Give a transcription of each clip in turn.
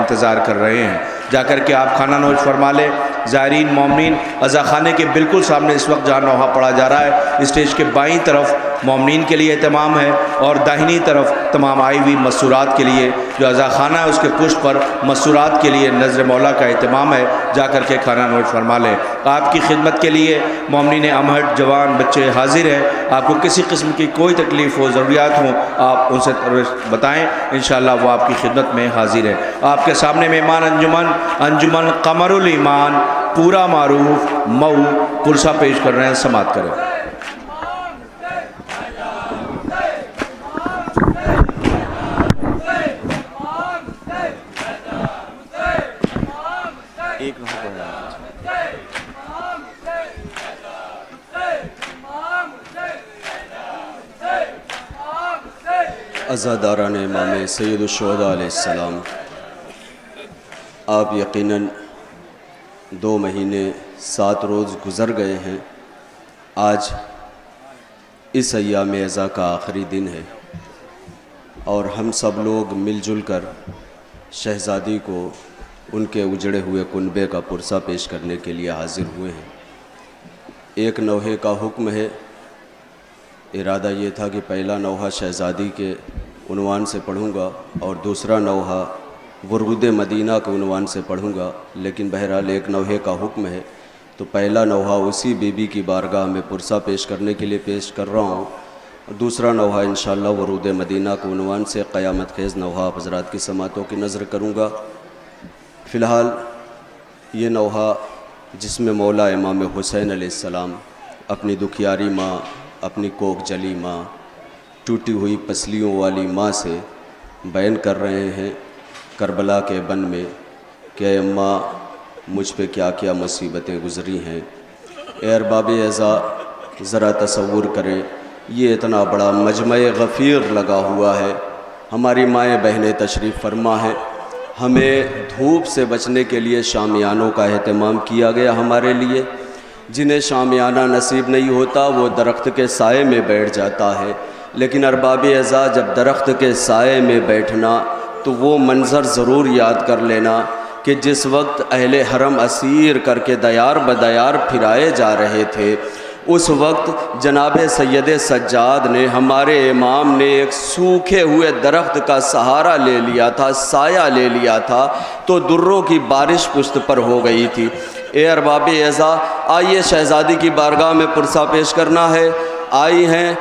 انتظار کر رہے ہیں، جا کر کے آپ کھانا نوش فرما لیں۔ زائرین مومنین عزا خانے کے بالکل سامنے اس وقت جہاں نوحہ پڑھا جا رہا ہے، اسٹیج کے بائیں طرف مومنین کے لیے اہتمام ہے اور داہنی طرف تمام آئی ہوئی مسورات کے لیے، جو عزا خانہ ہے اس کے پشت پر مسورات کے لیے نظر مولا کا اہتمام ہے، جا کر کے کھانا نوش فرما لیں۔ آپ کی خدمت کے لیے مومنین امہٹ جوان بچے حاضر ہیں، آپ کو کسی قسم کی کوئی تکلیف ہو ضروریات ہوں آپ ان سے بتائیں، انشاءاللہ وہ آپ کی خدمت میں حاضر ہے۔ آپ کے سامنے مہمان انجمن قمر الایمان پورا معروف مئو پرسہ پیش کر رہے ہیں، سماعت کریں۔ عزاداران امام سید الشہداء علیہ السلام، آپ یقیناً 2 مہینے 7 روز گزر گئے ہیں۔ آج اس ایام عزا کا آخری دن ہے اور ہم سب لوگ مل جل کر شہزادی کو ان کے اجڑے ہوئے کنبے کا پرسہ پیش کرنے کے لیے حاضر ہوئے ہیں۔ ایک نوحے کا حکم ہے، ارادہ یہ تھا کہ پہلا نوحہ شہزادی کے عنوان سے پڑھوں گا اور دوسرا نوحہ ورود مدینہ کے عنوان سے پڑھوں گا، لیکن بہرحال ایک نوحے کا حکم ہے تو پہلا نوحہ اسی بی بی کی بارگاہ میں پرسہ پیش کرنے کے لیے پیش کر رہا ہوں، اور دوسرا نوحہ انشاءاللہ ورود مدینہ کے عنوان سے قیامت خیز نوحہ آپ حضرات کی سماعتوں کی نظر کروں گا۔ فی الحال یہ نوحہ جس میں مولا امام حسین علیہ السلام اپنی دکھیاری ماں، اپنی کوکھ جلی ماں، ٹوٹی ہوئی پسلیوں والی ماں سے بیان کر رہے ہیں کربلا کے بن میں کہ اے اماں مجھ پہ کیا کیا مصیبتیں گزری ہیں۔ اے ارباب اعزا ذرا تصور کریں، یہ اتنا بڑا مجمع غفیر لگا ہوا ہے، ہماری مائیں بہنیں تشریف فرما ہیں، ہمیں دھوپ سے بچنے کے لیے شامیانوں کا اہتمام کیا گیا ہمارے لیے۔ جنہیں شامیانہ نصیب نہیں ہوتا وہ درخت کے سائے میں بیٹھ جاتا ہے، لیکن ارباب اعزا جب درخت کے سائے میں بیٹھنا تو وہ منظر ضرور یاد کر لینا کہ جس وقت اہل حرم اسیر کر کے دیار بدیار پھرائے جا رہے تھے، اس وقت جناب سید سجاد نے، ہمارے امام نے ایک سوکھے ہوئے درخت کا سہارا لے لیا تھا، سایہ لے لیا تھا، تو دروں کی بارش پشت پر ہو گئی تھی۔ اے ارباب اعزا آئیے شہزادی کی بارگاہ میں پرسہ پیش کرنا ہے۔ آئی ہیں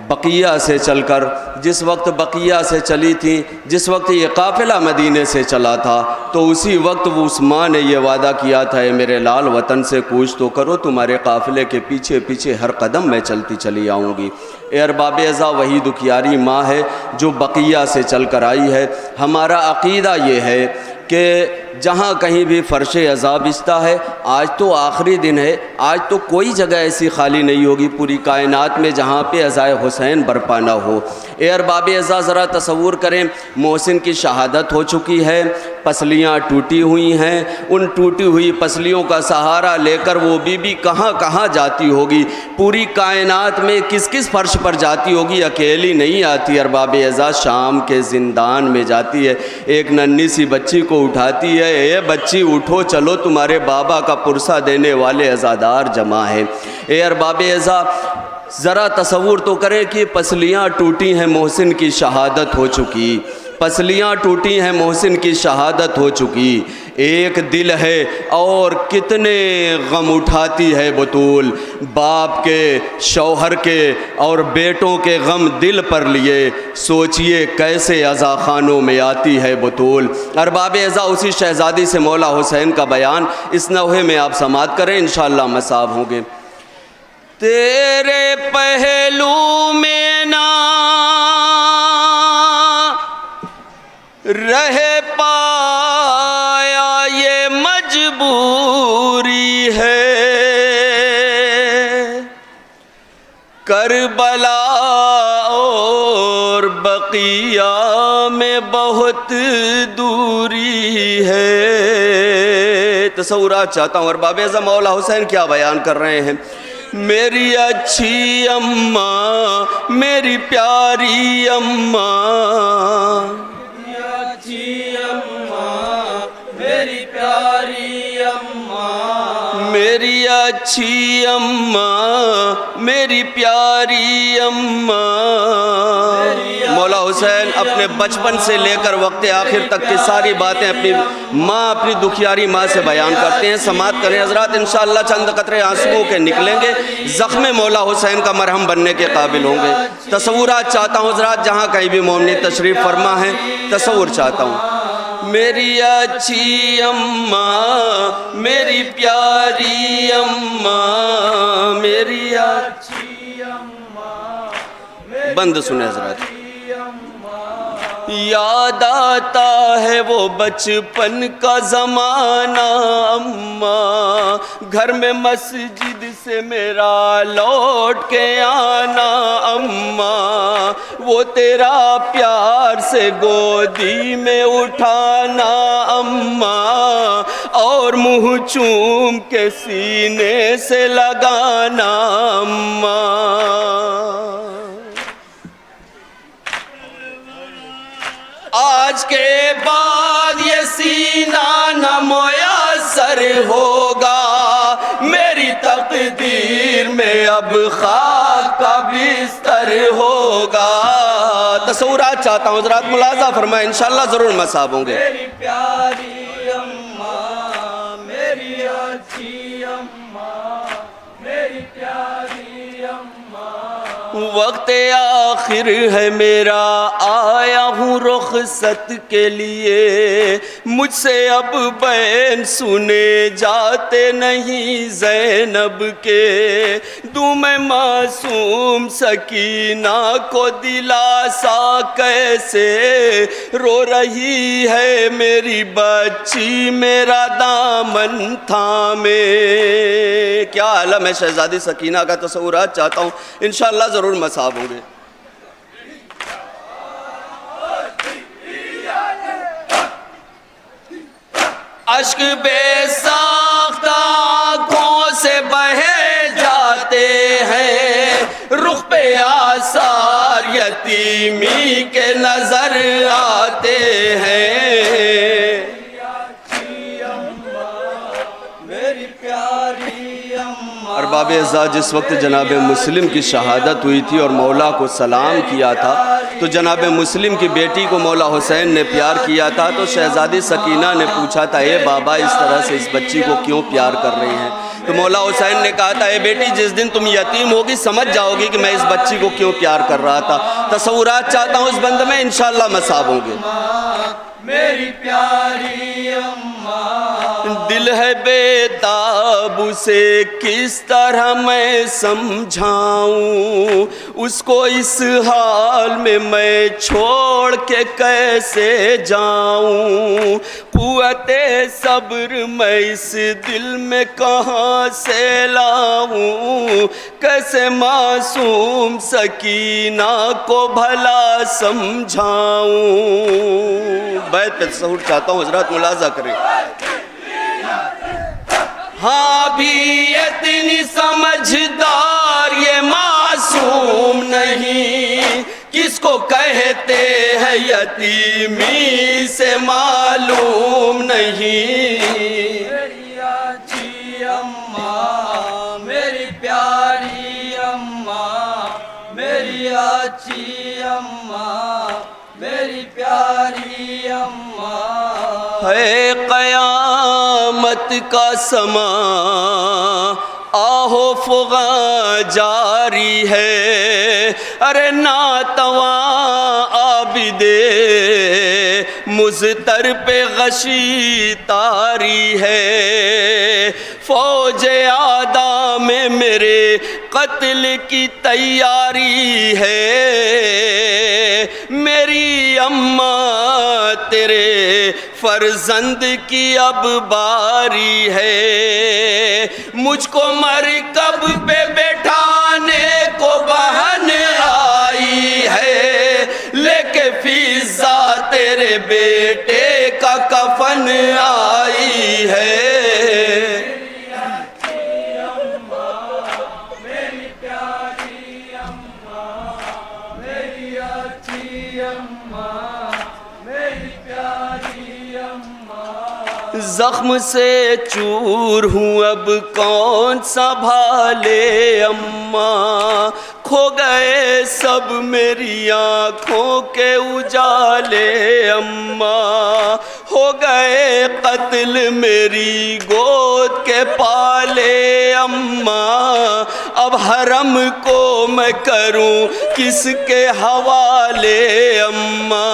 بقیہ سے چل کر، جس وقت بقیہ سے چلی تھیں، جس وقت یہ قافلہ مدینے سے چلا تھا، تو اسی وقت وہ اس ماں نے یہ وعدہ کیا تھا، اے میرے لال وطن سے کوچ تو کرو، تمہارے قافلے کے پیچھے پیچھے ہر قدم میں چلتی چلی آؤں گی۔ اے ارباب اعزا وہی دکھیاری ماں ہے جو بقیہ سے چل کر آئی ہے۔ ہمارا عقیدہ یہ ہے کہ جہاں کہیں بھی فرش عزا بچتا ہے، آج تو آخری دن ہے، آج تو کوئی جگہ ایسی خالی نہیں ہوگی پوری کائنات میں جہاں پہ عزائے حسین برپا نہ ہو۔ اے ارباب اعزا ذرا تصور کریں، محسن کی شہادت ہو چکی ہے، پسلیاں ٹوٹی ہوئی ہیں، ان ٹوٹی ہوئی پسلیوں کا سہارا لے کر وہ بی بی کہاں کہاں جاتی ہوگی، پوری کائنات میں کس کس فرش پر جاتی ہوگی، اکیلی نہیں آتی ارباب اعزا، شام کے زندان میں جاتی ہے، ایک ننھی سی بچی کو اٹھاتی ہے، اے بچی اٹھو چلو تمہارے بابا کا پرسہ دینے والے عزادار جمع ہیں۔ اے ارباب اعزا ذرا تصور تو کریں کہ پسلیاں ٹوٹی ہیں، محسن کی شہادت ہو چکی، پسلیاں ٹوٹی ہیں، محسن کی شہادت ہو چکی، ایک دل ہے اور کتنے غم اٹھاتی ہے بطول، باپ کے، شوہر کے اور بیٹوں کے غم دل پر لیے، سوچئے کیسے عزا خانوں میں آتی ہے بطول۔ ارباب اعزا اسی شہزادی سے مولا حسین کا بیان اس نوحے میں آپ سماعت کریں، انشاءاللہ مصاب ہوں گے۔ تیرے پہلو میں نہ رہ پایا یہ مجبوری ہے، کربلا اور بقیہ میں بہت دوری ہے۔ تصورات چاہتا ہوں ارباب اعزا مولا حسین کیا بیان کر رہے ہیں۔ میری اچھی اماں، میری پیاری اماں، میری اچھی اماں، اچھی اماں میری پیاری اماں. مولا حسین اپنے بچپن سے لے کر وقت آخر تک کی ساری باتیں اپنی ماں، اپنی دکھیاری ماں سے بیان کرتے ہیں. سماعت کریں حضرات، انشاءاللہ چند قطرے آنسوؤں کے نکلیں گے، زخم مولا حسین کا مرہم بننے کے قابل ہوں گے. تصورات چاہتا ہوں حضرات، جہاں کہیں بھی مومنین تشریف فرما ہے، تصور چاہتا ہوں. میری اچھی اماں میری پیاری اماں میری اچھی اماں. بند سنیں حضرات. یاد آتا ہے وہ بچپن کا زمانہ اماں، گھر میں مسجد سے میرا لوٹ کے آنا اماں، وہ تیرا پیار سے گودی میں اٹھانا اماں، اور منہ چوم کے سینے سے لگانا اماں. آج کے بعد یہ سینہ نہ میسر ہوگا، میری تقدیر میں اب خاک کا بستر ہوگا. تصورات چاہتا ہوں حضرات، ملاحظہ فرمائیں، انشاءاللہ ضرور مصاب ہوں گے. میری پیاری اماں میری اچھی اماں میری پیاری اماں. وقت آخر ہے میرا آیا ہوں رخصت کے لیے، مجھ سے اب بین سنے جاتے نہیں زینب کے. دوں میں معصوم سکینہ کو دلاسا کیسے، رو رہی ہے میری بچی میرا دامن تھامے. کیا عالم ہے شہزادی سکینہ کا، تصورات چاہتا ہوں، انشاءاللہ ضرور مصاب ہوں گے. اشک بے ساختہ آنکھوں سے بہے جاتے ہیں، رخ پہ آثار یتیمی کے نظر آتے ہیں. ارباب اعزاز، جس وقت جناب مسلم کی شہادت ہوئی تھی اور مولا کو سلام کیا تھا، تو جناب مسلم کی بیٹی کو مولا حسین نے پیار کیا تھا. تو شہزادی سکینہ نے پوچھا تھا، اے بابا اس طرح سے اس بچی کو کیوں پیار کر رہی ہیں؟ تو مولا حسین نے کہا تھا، اے بیٹی جس دن تم یتیم ہوگی سمجھ جاؤ گی کہ میں اس بچی کو کیوں پیار کر رہا تھا. تصورات چاہتا ہوں اس بند میں، انشاءاللہ مصاب ہوں گے. میری پیاری اماں دل ہے بے تاب، اسے کس طرح میں سمجھاؤں، اس کو اس حال میں چھوڑ کے کیسے جاؤں. قوت صبر میں اس دل میں کہاں سے لاؤں، کیسے معصوم سکینہ کو بھلا سمجھاؤں. بیت پہ تصور چاہتا ہوں حضرات، ملاحظہ کریں. ہاں بھی اتنی سمجھدار یہ معصوم نہیں، کس کو کہتے ہیں یتیمی سے معلوم نہیں. میری اچھی اماں میری پیاری اماں میری اچھی اماں میری پیاری اماں. ہے قیامت کا سما آہو فغاں جاری ہے، ارے ناتواں عابد مضطر پہ غشی تاری ہے. فوج آدھا میں میرے قتل کی تیاری ہے، میری اماں تیرے فرزند کی اب باری ہے. مجھ کو مرکب پہ بیٹھانے کو بہن آئی ہے، لے کے فضا تیرے بیٹے کا کفن آئی ہے. زخم سے چور ہوں اب کون سنبھالے اماں، کھو گئے سب میری آنکھوں کے اجالے اماں، ہو گئے قتل میری گود کے پالے اماں، اب حرم کو میں کروں کس کے حوالے اماں،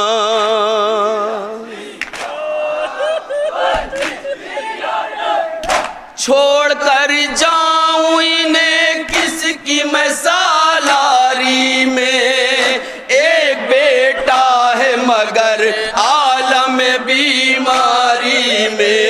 چھوڑ کر جاؤں انہیں کس کی میں سالاری میں، ایک بیٹا ہے مگر عالم بیماری میں،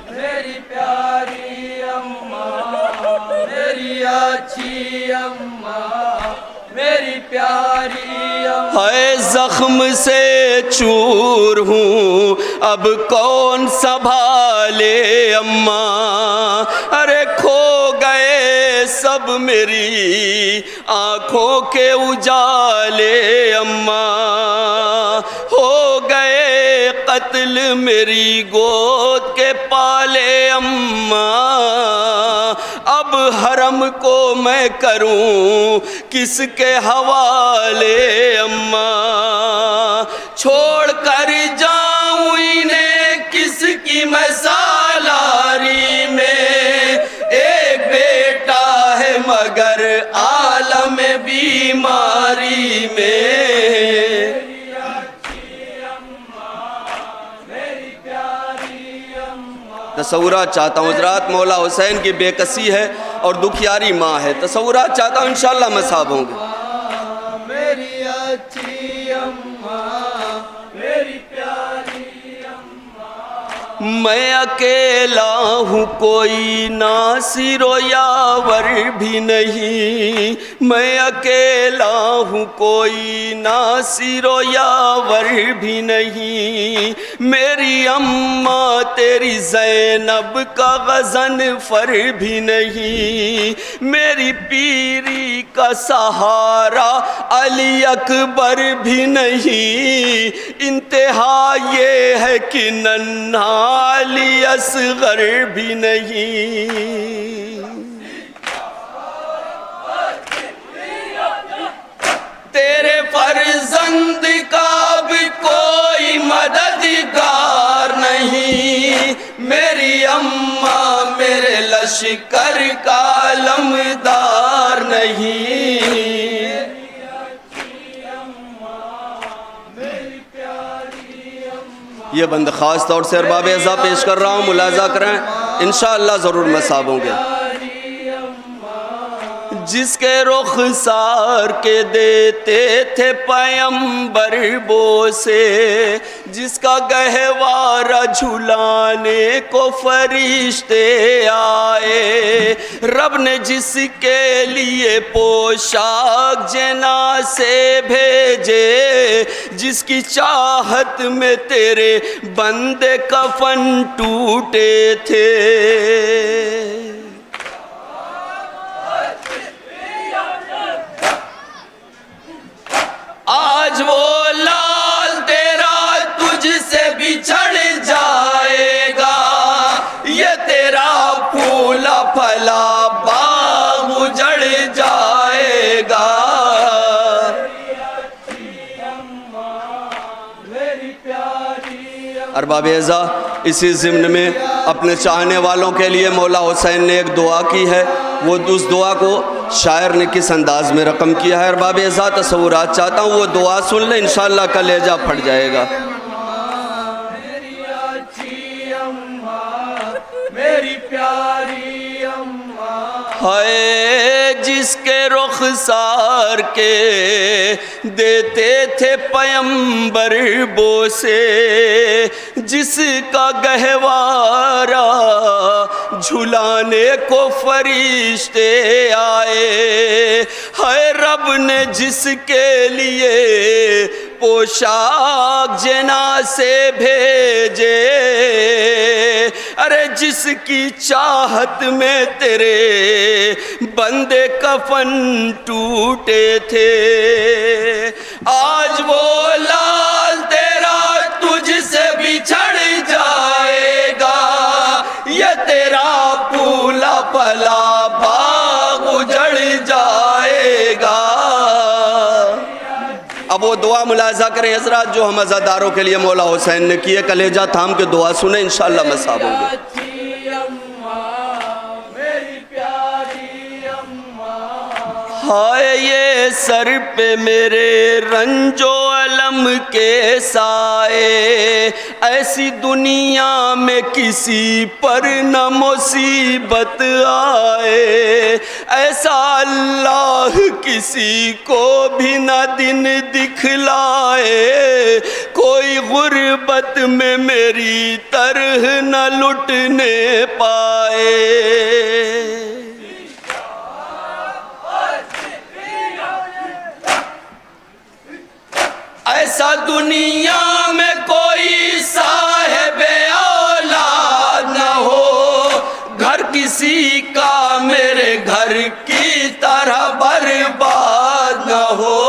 میری پیاری اماں، میری اچھی اماں، میری پیاری اماں، ہے زخم سے چور ہوں اب کون سنبھالے اماں، ارے کھو گئے سب میری آنکھوں کے اجالے اماں، ہو گئے قتل میری گود کے پالے اماں، اب حرم کو میں کروں کس کے حوالے اماں، چھوڑ کر جاؤں انہیں کس کی میں سالاری میں، ایک بیٹا ہے مگر عالم بیماری میں، تصورات چاہتا ہوں حضرات، مولا حسین کی بے کسی ہے اور دکھیاری ماں ہے، تصورات چاہتا ہوں انشاءاللہ مصاب ہوں گے۔ میری اچھی اماں، میری پیاری اماں، میں اکیلا ہوں کوئی ناصر و یاور بھی نہیں، میں اکیلا ہوں کوئی ناصر و یاور بھی نہیں، میری اماں تیری زینب کا غضنفر بھی نہیں، میری پیری کا سہارا علی اکبر بھی نہیں، انتہا یہ ہے کہ ننھا علی اصغر بھی نہیں، تیرے فرزند کا بھی کوئی مددگار نہیں، میری اماں میرے لشکر کا علمدار نہیں، یہ بند خاص طور سے ارباب اعزا پیش کر رہا ہوں، ملاحظہ کریں انشاءاللہ ضرور مصاب ہوں گے۔ جس کے رخسار کے دیتے تھے پیمبر بوسے، جس کا گہوارہ جھلانے کو فرشتے آئے، رب نے جس کے لیے پوشاک جنا سے بھیجے، جس کی چاہت میں تیرے بندے کفن ٹوٹے تھے، آج وہ لال تیرا تجھ سے بچھڑ جائے گا، یہ تیرا پھولا پھلا باغ اجڑ جائے گا، ارباب اعزا اسی ضمن میں اپنے چاہنے والوں کے لیے مولا حسین نے ایک دعا کی ہے، وہ اس دعا کو شاعر نے کس انداز میں رقم کیا ہے، ارباب اعزا تصورات چاہتا ہوں وہ دعا سن لیں انشاءاللہ کلیجہ پھٹ جائے گا۔ میری اچھی اماں، میری پیاری اماں، ہائے جس کے رخسار کے دیتے تھے پیمبر بوسے، جس کا گہوارہ جھلانے کو فرشتے آئے، ہے رب نے جس کے لیے پوشاک جنا سے بھیجے، ارے جس کی چاہت میں تیرے بندے کفن ٹوٹے تھے، آج وہ لال تیرا دعا ملاحظہ کریں حضرات جو ہم عزاداروں کے لیے مولا حسین نے کیے. کلیجہ تھام کے دعا سنیں انشاءاللہ مصاب ہوں گے. ہائے یہ سر پہ میرے رنج و علم کے سائے, ایسی دنیا میں کسی پر نہ مصیبت آئے, ایسا اللہ کسی کو بھی نہ دن دکھلائے, کوئی غربت میں میری طرح نہ لٹنے پائے. ایسا دنیا میں کوئی صاحب اولاد نہ ہو, گھر کسی کا میرے گھر کی طرح برباد نہ ہو.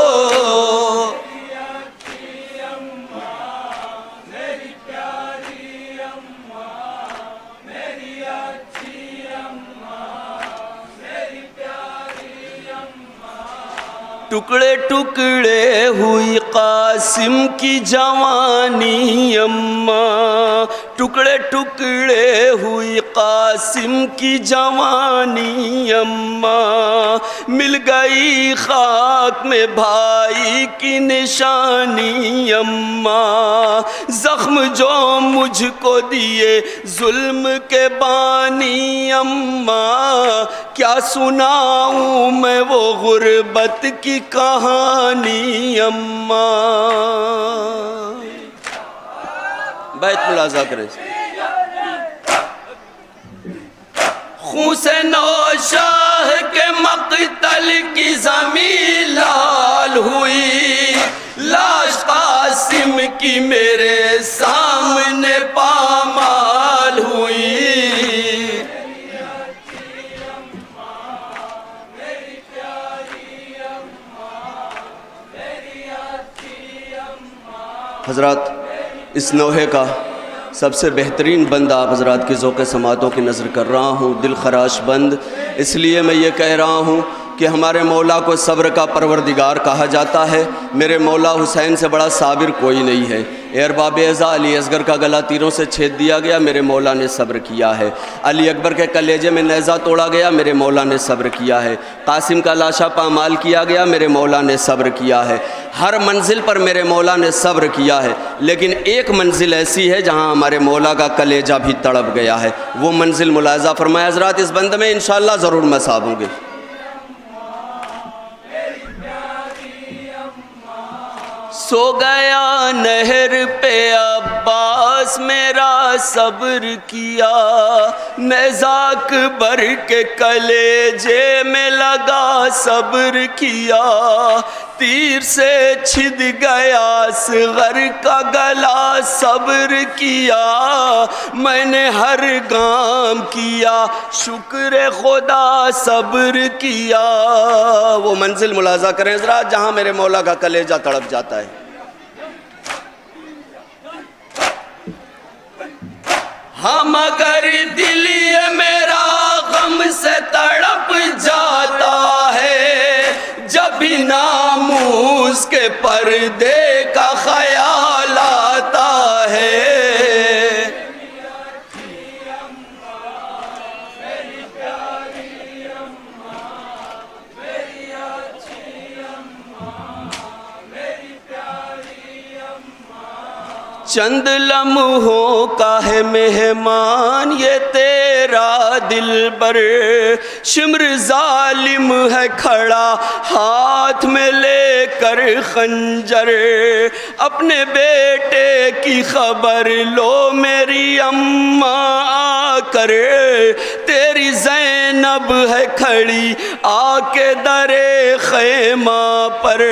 ٹکڑے ٹکڑے ہوئی قاسم کی جوانی اماں, ٹکڑے ٹکڑے ہوئی قاسم کی جوانی اماں, مل گئی خاک میں بھائی کی نشانی اماں. زخم جو مجھ کو دیے ظلم کے بانی اماں, کیا سناؤں میں وہ غربت کی کہانی اماں. بیت ملاحظہ کریں. خون سے نوشاہ کے مقتل کی زمین لال ہوئی, لاش قاسم کی میرے سامنے پامال ہوئی. حضرات اس نوحے کا سب سے بہترین بند آپ حضرات کی ذوق سماعتوں کی نظر کر رہا ہوں, دل خراش بند. اس لیے میں یہ کہہ رہا ہوں کہ ہمارے مولا کو صبر کا پروردگار کہا جاتا ہے. میرے مولا حسین سے بڑا صابر کوئی نہیں ہے. اے ارباب اعزا, علی اصغر کا گلا تیروں سے چھید دیا گیا, میرے مولا نے صبر کیا ہے. علی اکبر کے کلیجے میں نیزہ توڑا گیا, میرے مولا نے صبر کیا ہے. قاسم کا لاشا پامال کیا گیا, میرے مولا نے صبر کیا ہے. ہر منزل پر میرے مولا نے صبر کیا ہے, لیکن ایک منزل ایسی ہے جہاں ہمارے مولا کا کلیجہ بھی تڑپ گیا ہے. وہ منزل ملاحظہ فرمائے حضرات. اس بند میں انشاءاللہ ضرور مصاب ہوں گے. سو گیا نہر پہ عباس میرا صبر کیا, نیزہ اکبر کے کلیجے میں لگا صبر کیا. تیر سے چھد گیا اصغر کا گلا صبر کیا, میں نے ہر گام کیا شکر خدا صبر کیا. وہ منزل ملاحظہ کریں حضرات جہاں میرے مولا کا کلیجہ تڑپ جاتا ہے. ہاں مگر دل یہ میرا غم سے تڑپ جاتا ہے, جب بھی ناموس کے پردے کا خیال آتا ہے. چند لمحوں کا ہے مہمان یہ تیرا دلبر, شمر ظالم ہے کھڑا ہاتھ میں لے کر خنجر. اپنے بیٹے کی خبر لو میری اماں آ کر, تیری زینب ہے کھڑی آ کے در خیمہ پر.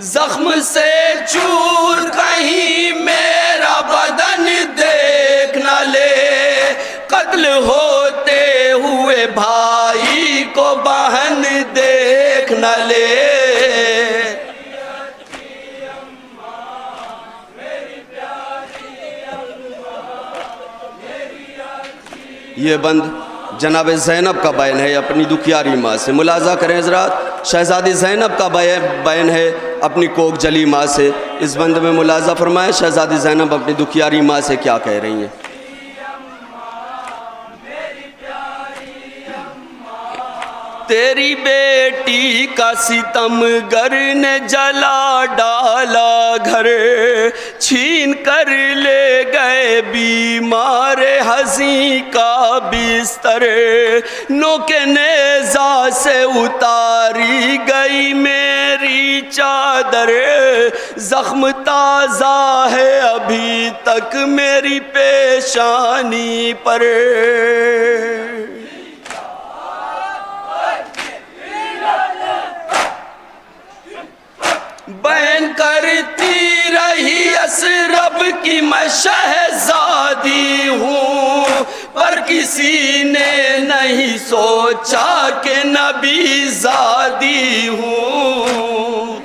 زخم سے چور کہیں میرا بدن دیکھ نہ لے, قتل ہوتے ہوئے بھائی کو بہن دیکھ نہ لے. یہ بند جناب زینب کا بیان ہے اپنی دکھیاری ماں سے. ملاحظہ کریں حضرات, شہزادی زینب کا بیان ہے اپنی کوک جلی ماں سے. اس بند میں ملاحظہ فرمائیں شہزادی زینب اپنی دکھیاری ماں سے کیا کہہ رہی ہیں. تیری بیٹی کا ستم گر نے جلا ڈالا گھر, چھین کر لے گئے بیمار حزین کا بستر. نوک نیزہ سے اتاری گئی میری چادر, زخم تازہ ہے ابھی تک میری پیشانی پر. بیان کرتی رہی اسرب کی میں شہزادی ہوں, پر کسی نے نہیں سوچا کہ نبی زادی ہوں.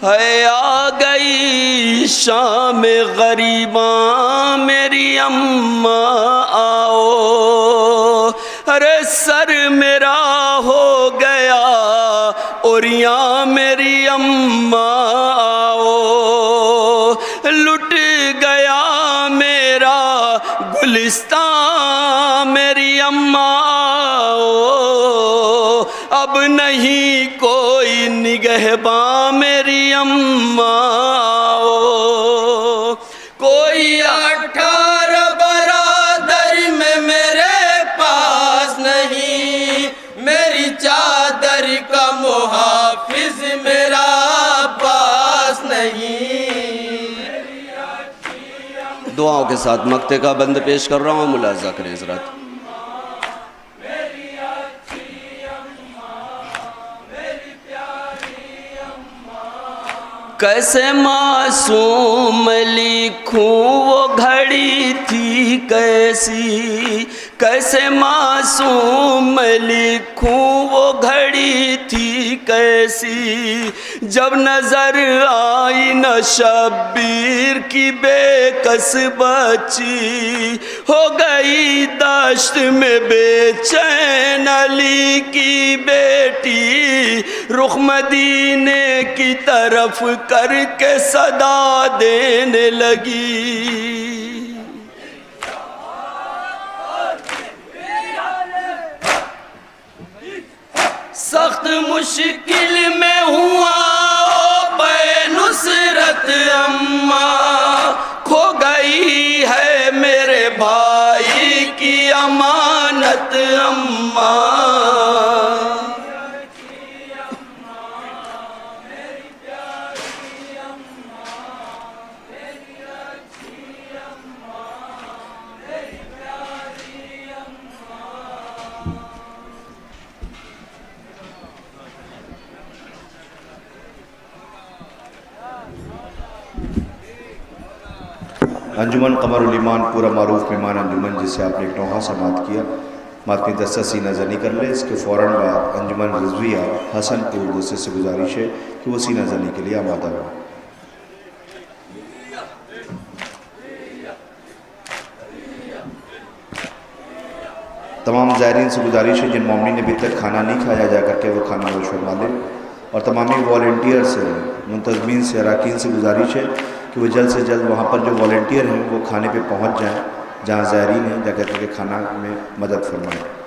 ہے آ گئی شام غریباں میری اماں آؤ, ارے سر میرا ہو گیا اوریاں میری اماں آؤ, لٹ گیا میرا گلستان میری اماں آؤ, اب نہیں کوئی نگہباں میری اماں آؤ. کوئی 18 برادر میں میرے پاس نہیں, میری چادر کا محافظ میرا پاس نہیں. دعاؤں کے ساتھ مقطع کا بند پیش کر رہا ہوں, ملاحظہ کریں حضرات. کیسے معصوم لکھوں وہ گھڑی تھی کیسی, کیسے معصوم لکھوں وہ گھڑی تھی کیسی, جب نظر آئی نہ شبیر کی بے کس بچی, ہو گئی دشت میں بے چین علی کی بیٹی, رخ مدینے کی طرف کر کے صدا دینے لگی. سخت مشکل میں ہوا بے نصرت اماں, کھو گئی ہے میرے بھائی کی امانت اماں. انجمن قمر الایمان پورا معروف مہمان انجمن جس سے آپ نے ایک نوحہ سماعت کیا, ماتمی دستہ سینہ زنی کر لے. اس کے فوراً بعد انجمن رضویہ حسن پور دوسرے سے گزارش ہے کہ وہ سینہ زنی کے لیے آمادہ ہو. تمام زائرین سے گزارش ہے جن مومنین نے ابھی تک کھانا نہیں کھایا جا کر کے وہ کھانا نوش فرما لیں, اور تمامی والنٹیئر سے, منتظمین سے, اراکین سے گزارش ہے کہ وہ جلد سے جلد وہاں پر جو والنٹیئر ہیں وہ کھانے پہ پہنچ جائیں جہاں زائرین ہیں, جا کر کے کھانا میں مدد فرمائیں.